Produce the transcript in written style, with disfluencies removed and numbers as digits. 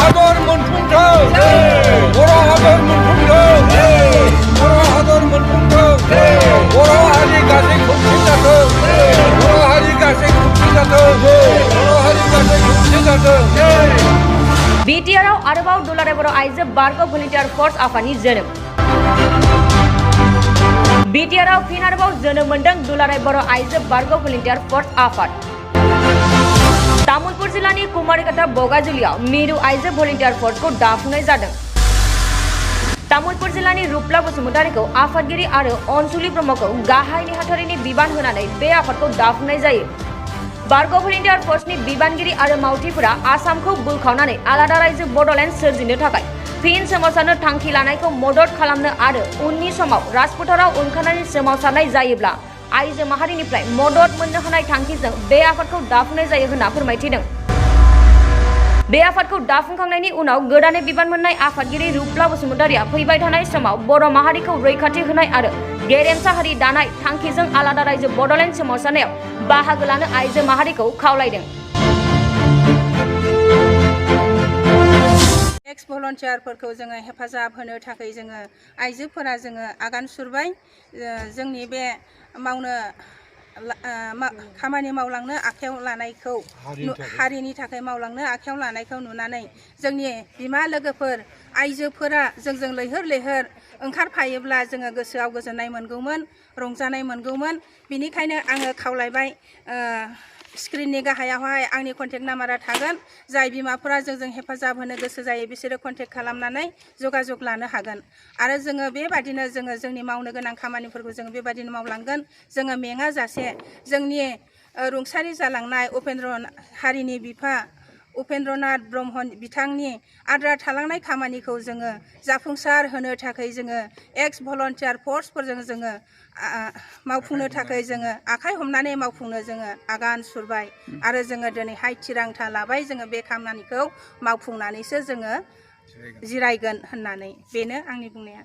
हादर मोनफुंथों बर' हादर मोनफुंथों बर' हादर मोनफुंथों बर' हारि गासै खौसे जाथों बर' हारि गासै खौसे जाथों बर' हारि गासै खौसे जाथों बिटिआरआव आरोबाव दुलाराय बर' आइजो बारग' भलन्टियार फर्स आफादनि जोनोम बिटिआरआव फिन आरोबाव जोनोम मोनदों दुलाराय बर' आइजो बारग' भलन्टियार फर्स आफाद तामुलपुर जिल्लानि कुमारिकाटा बगाजुलियाव मिरु आइजो भलन्टियार फर्सखौ दाफुंनाय जादों तामुलपुर जिल्लानि रुपला बसुमतारीखौ आफादगिरि आरो अनसुलि ब्रह्मखौ गाहाय नेहाथारिनि बिबान होनानै बे आफादखौ दाफुंनाय जायो बारग' भलन्टियार फर्सनि बिबानगिरि आरो मावथिफोरा आसामखौ बोखावनानै आलादा रायजो बड'लेण्ड सोरजिनो थाखाय फिन सोमावसारनो थांखि लानायखौ मदद खालामनो आरो उननि समाव राजफोथाराव ओंखारनानै सोमावसारनाय जायोब्ला आइजो माहारिनिफ्राय मदद मोननो हानाय थांखिजों बे आफादखौ दाफुंनाय जायो होनना फोरमायथिदों बे आफादखौ दाफुंखांनायनि उनाव गोदानै बिबान मोननाय आफादगिरि रुपला बसुमतारीया फैबाय थानाय समाव बर' माहारिखौ रैखाथि होनाय आरो गेरेमसा हारि दानाय थांखिजों आलादा रायजो बड'लेण्ड सोमावसारनायाव बाहागो लानो आइजो माहारिखौ खावलायदों एक्स भलन्टियारफोरखौ जोङो हेफाजाब होनो थाखाय जोङो आइजोफोरा जोङो आगान सुरबाय जोंनि बे मावनो खामानि मावलांनो आखायाव लानायखौ हारिनि थाखाय मावलांनो आखायाव लानायखौ नुनानै जोंनि बिमा लोगोफोर आइजोफोरा जोंजों लैहोर लैहोर ओंखारफायोब्ला जोङो गोसोआव गोजोननाय मोनगौमोन रंजानाय मोनगौमोन बिनिखायनो आङो खावलायबाय स्क्रिननि गाहायावहाय आंनि कन्टेक्ट नाम्बारा थागोन जाय बिमाफोरा जोंजों हेफाजाब होनो गोसो जायो बिसोरो कन्टेक्ट खालामनानै जगाजग लानो हागोन आरो जोङो बेबादिनो जोंनि मावनो गोनां खामानिफोरखौ जोङो बेबादिनो मावलांगोन जोङो मेङा जासे जोंनि रुंसारि जालांनाय उपेन्द्र हारिनि बिफा उपेन्द्रनाथ ब्रह्म बिथांनि आद्रा थालांनाय खामानिखौ जोङो जाफुंसार होनो थाखाय जोङो एक्स भलन्टियार फर्सफोरजों जोङो मावफुंनो थाखाय जोङो आखाइ हमनानै मावफुंनो जोङो आगान सुरबाय आरो जोङो दिनैहाय थिरांथा लाबाय जोङो बे खामानिखौ मावफुंनानैसो जोङो जिरायगोन होननानै बेनो आंनि बुंनाया